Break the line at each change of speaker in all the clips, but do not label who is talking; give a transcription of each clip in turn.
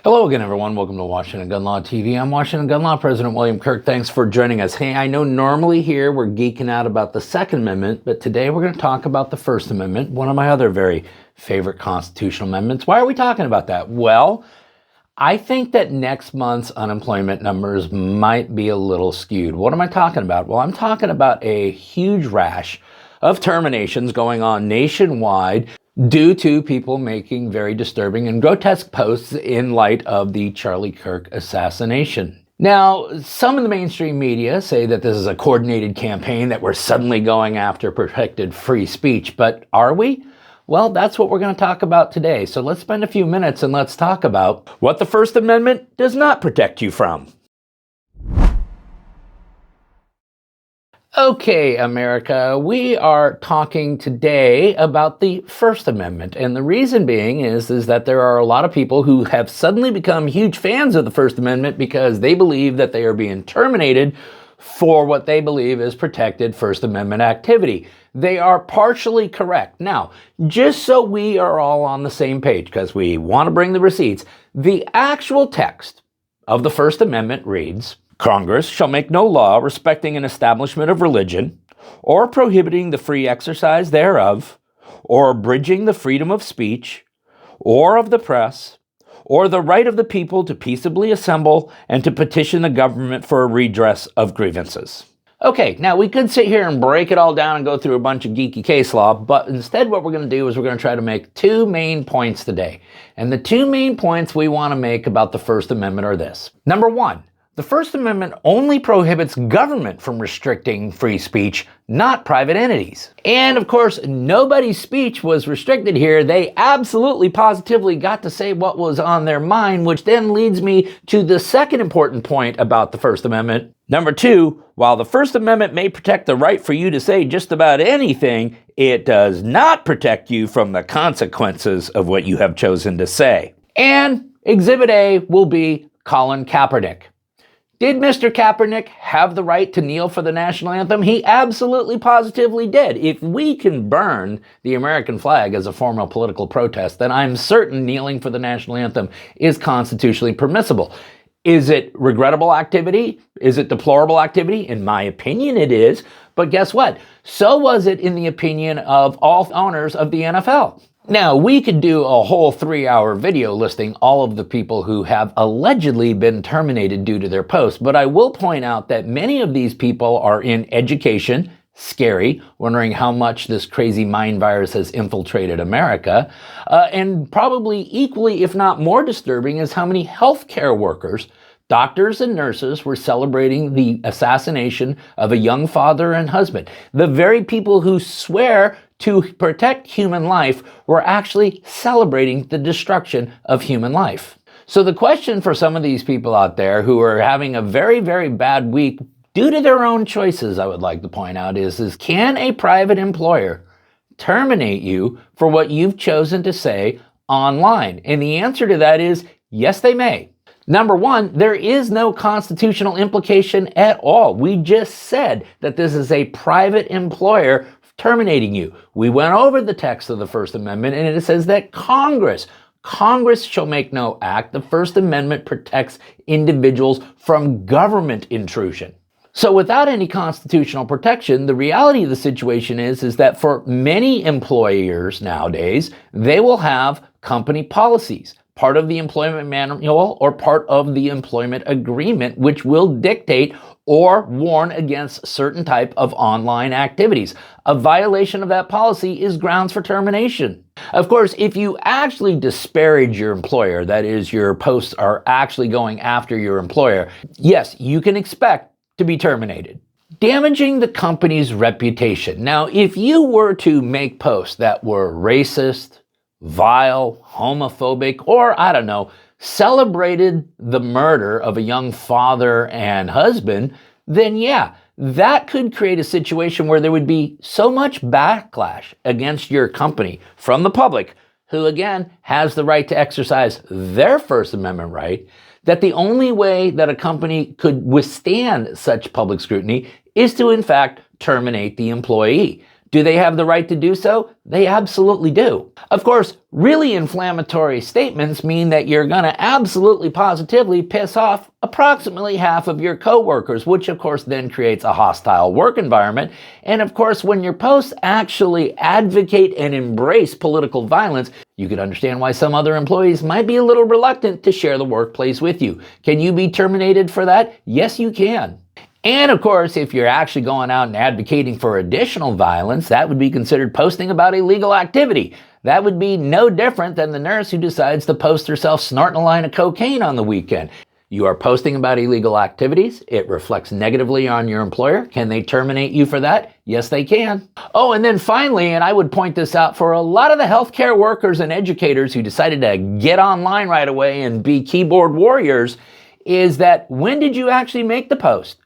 Hello again, everyone. Welcome to Washington Gun Law TV. I'm Washington Gun Law President William Kirk. Thanks for joining us. Hey, I know normally here we're geeking out about the Second Amendment, but today we're going to talk about the First Amendment, one of my other very favorite constitutional amendments. Why are we talking about that? Well, I think that next month's unemployment numbers might be a little skewed. What am I talking about? Well, I'm talking about a huge rash of terminations going on nationwide due to people making very disturbing and grotesque posts in light of the Charlie Kirk assassination. Now, some of the mainstream media say that this is a coordinated campaign, that we're suddenly going after protected free speech, but are we? Well, that's what we're going to talk about today. So let's spend a few minutes and let's talk about what the First Amendment does not protect you from. Okay, America, we are talking today about the First Amendment. And the reason being is that there are a lot of people who have suddenly become huge fans of the First Amendment because they believe that they are being terminated for what they believe is protected First Amendment activity. They are partially correct. Now, just so we are all on the same page, because we want to bring the receipts, the actual text of the First Amendment reads, Congress shall make no law respecting an establishment of religion, or prohibiting the free exercise thereof, or abridging the freedom of speech, or of the press, or the right of the people to peaceably assemble and to petition the government for a redress of grievances. Okay, now we could sit here and break it all down and go through a bunch of geeky case law, but instead what we're going to do is we're going to try to make two main points today. And the two main points we want to make about the First Amendment are this. Number one, the First Amendment only prohibits government from restricting free speech, not private entities. And of course, nobody's speech was restricted here. They absolutely positively got to say what was on their mind, which then leads me to the second important point about the First Amendment. Number two, while the First Amendment may protect the right for you to say just about anything, it does not protect you from the consequences of what you have chosen to say. And Exhibit A will be Colin Kaepernick. Did Mr. Kaepernick have the right to kneel for the national anthem? He absolutely positively did. If we can burn the American flag as a form of political protest, then I'm certain kneeling for the national anthem is constitutionally permissible. Is it regrettable activity? Is it deplorable activity? In my opinion, it is. But guess what? So was it in the opinion of all owners of the NFL. Now, we could do a whole 3-hour video listing all of the people who have allegedly been terminated due to their posts, but I will point out that many of these people are in education, scary, wondering how much this crazy mind virus has infiltrated America, and probably equally, if not more disturbing, is how many healthcare workers, doctors and nurses were celebrating the assassination of a young father and husband. The very people who swear to protect human life were actually celebrating the destruction of human life. So the question for some of these people out there who are having a very, very bad week due to their own choices, I would like to point out, is can a private employer terminate you for what you've chosen to say online? And the answer to that is yes, they may. Number one, there is no constitutional implication at all. We just said that this is a private employer terminating you. We went over the text of the First Amendment, and it says that Congress shall make no act. The First Amendment protects individuals from government intrusion. So without any constitutional protection, the reality of the situation is that for many employers nowadays, they will have company policies, part of the employment manual or part of the employment agreement, which will dictate or warn against certain type of online activities. A violation of that policy is grounds for termination. Of course, if you actually disparage your employer, that is, your posts are actually going after your employer, yes, you can expect to be terminated. Damaging the company's reputation. Now, if you were to make posts that were racist, vile, homophobic, or I don't know, celebrated the murder of a young father and husband, then yeah, that could create a situation where there would be so much backlash against your company from the public, who again has the right to exercise their First Amendment right, that the only way that a company could withstand such public scrutiny is to in fact terminate the employee. Do they have the right to do so? They absolutely do. Of course, really inflammatory statements mean that you're going to absolutely positively piss off approximately half of your coworkers, which of course then creates a hostile work environment. And of course, when your posts actually advocate and embrace political violence, you could understand why some other employees might be a little reluctant to share the workplace with you. Can you be terminated for that? Yes, you can. And of course, if you're actually going out and advocating for additional violence, that would be considered posting about illegal activity. That would be no different than the nurse who decides to post herself snorting a line of cocaine on the weekend. You are posting about illegal activities. It reflects negatively on your employer. Can they terminate you for that? Yes, they can. Oh, and then finally, and I would point this out for a lot of the healthcare workers and educators who decided to get online right away and be keyboard warriors, is that when did you actually make the post?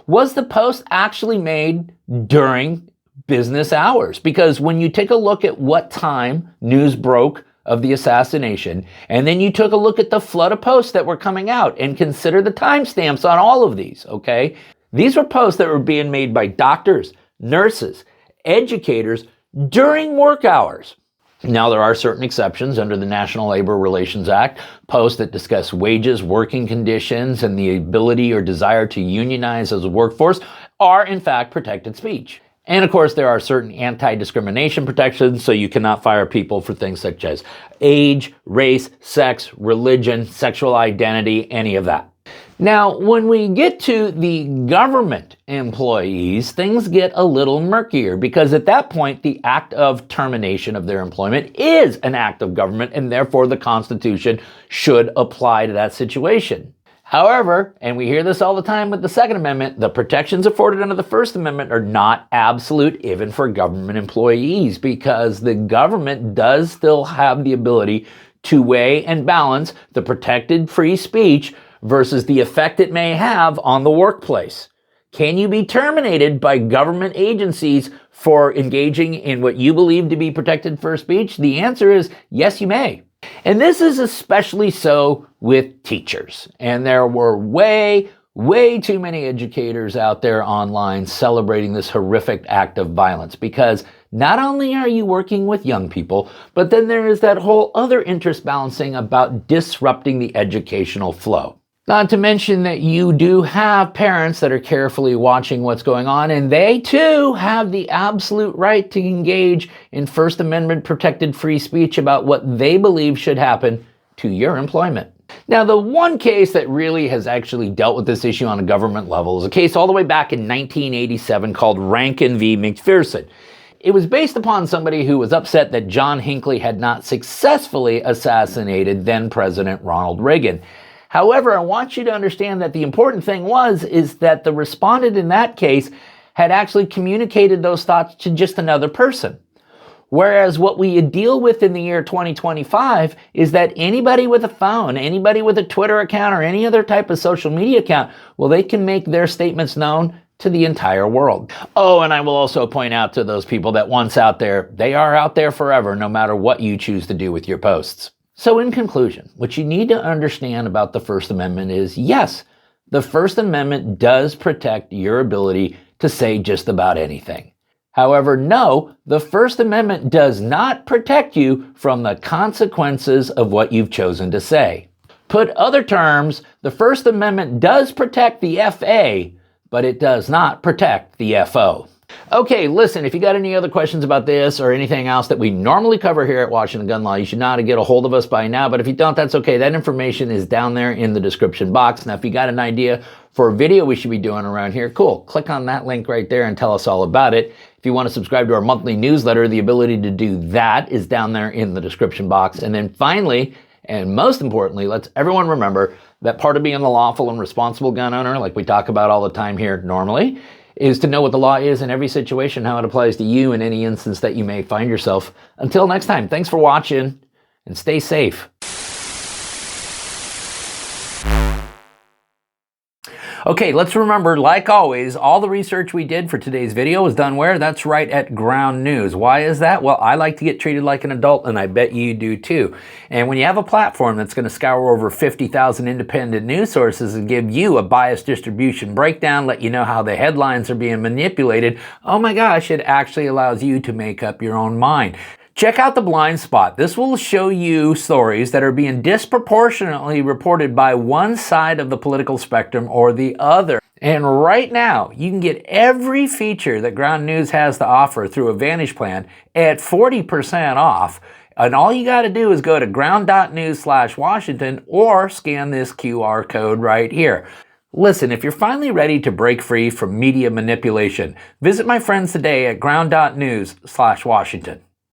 Was the post actually made during business hours? Because when you take a look at what time news broke of the assassination, and then you took a look at the flood of posts that were coming out, and consider the timestamps on all of these, okay? These were posts that were being made by doctors, nurses, educators during work hours. Now, there are certain exceptions under the National Labor Relations Act. Posts that discuss wages, working conditions, and the ability or desire to unionize as a workforce are, in fact, protected speech. And of course, there are certain anti-discrimination protections, so you cannot fire people for things such as age, race, sex, religion, sexual identity, any of that. Now, when we get to the government employees, things get a little murkier, because at that point, the act of termination of their employment is an act of government, and therefore the Constitution should apply to that situation. However, and we hear this all the time with the Second Amendment, the protections afforded under the First Amendment are not absolute even for government employees, because the government does still have the ability to weigh and balance the protected free speech versus the effect it may have on the workplace. Can you be terminated by government agencies for engaging in what you believe to be protected free speech? The answer is yes, you may. And this is especially so with teachers. And there were way too many educators out there online celebrating this horrific act of violence, because not only are you working with young people, but then there is that whole other interest balancing about disrupting the educational flow. Not to mention that you do have parents that are carefully watching what's going on, and they too have the absolute right to engage in First Amendment protected free speech about what they believe should happen to your employment. Now, the one case that really has actually dealt with this issue on a government level is a case all the way back in 1987 called Rankin v. McPherson. It was based upon somebody who was upset that John Hinckley had not successfully assassinated then President Ronald Reagan. However, I want you to understand that the important thing is that the respondent in that case had actually communicated those thoughts to just another person. Whereas what we deal with in the year 2025 is that anybody with a phone, anybody with a Twitter account, or any other type of social media account, well, they can make their statements known to the entire world. Oh, and I will also point out to those people that once out there, they are out there forever, no matter what you choose to do with your posts. So in conclusion, what you need to understand about the First Amendment is, yes, the First Amendment does protect your ability to say just about anything. However, no, the First Amendment does not protect you from the consequences of what you've chosen to say. Put other terms, the First Amendment does protect the FA, but it does not protect the FO. Okay, listen, if you got any other questions about this or anything else that we normally cover here at Washington Gun Law, you should know how to get a hold of us by now. But if you don't, that's okay. That information is down there in the description box. Now, if you got an idea for a video we should be doing around here, cool. Click on that link right there and tell us all about it. If you want to subscribe to our monthly newsletter, the ability to do that is down there in the description box. And then finally, and most importantly, let's everyone remember that part of being a lawful and responsible gun owner, like we talk about all the time here normally, is to know what the law is in every situation, how it applies to you in any instance that you may find yourself. Until next time, thanks for watching and stay safe. Okay, let's remember, like always, all the research we did for today's video was done where? That's right, at Ground News. Why is that? Well, I like to get treated like an adult, and I bet you do too. And when you have a platform that's going to scour over 50,000 independent news sources and give you a biased distribution breakdown, let you know how the headlines are being manipulated, oh my gosh, it actually allows you to make up your own mind. Check out the blind spot. This will show you stories that are being disproportionately reported by one side of the political spectrum or the other. And right now, you can get every feature that Ground News has to offer through a Vantage Plan at 40% off. And all you got to do is go to ground.news/Washington or scan this QR code right here. Listen, if you're finally ready to break free from media manipulation, visit my friends today at ground.news/Washington.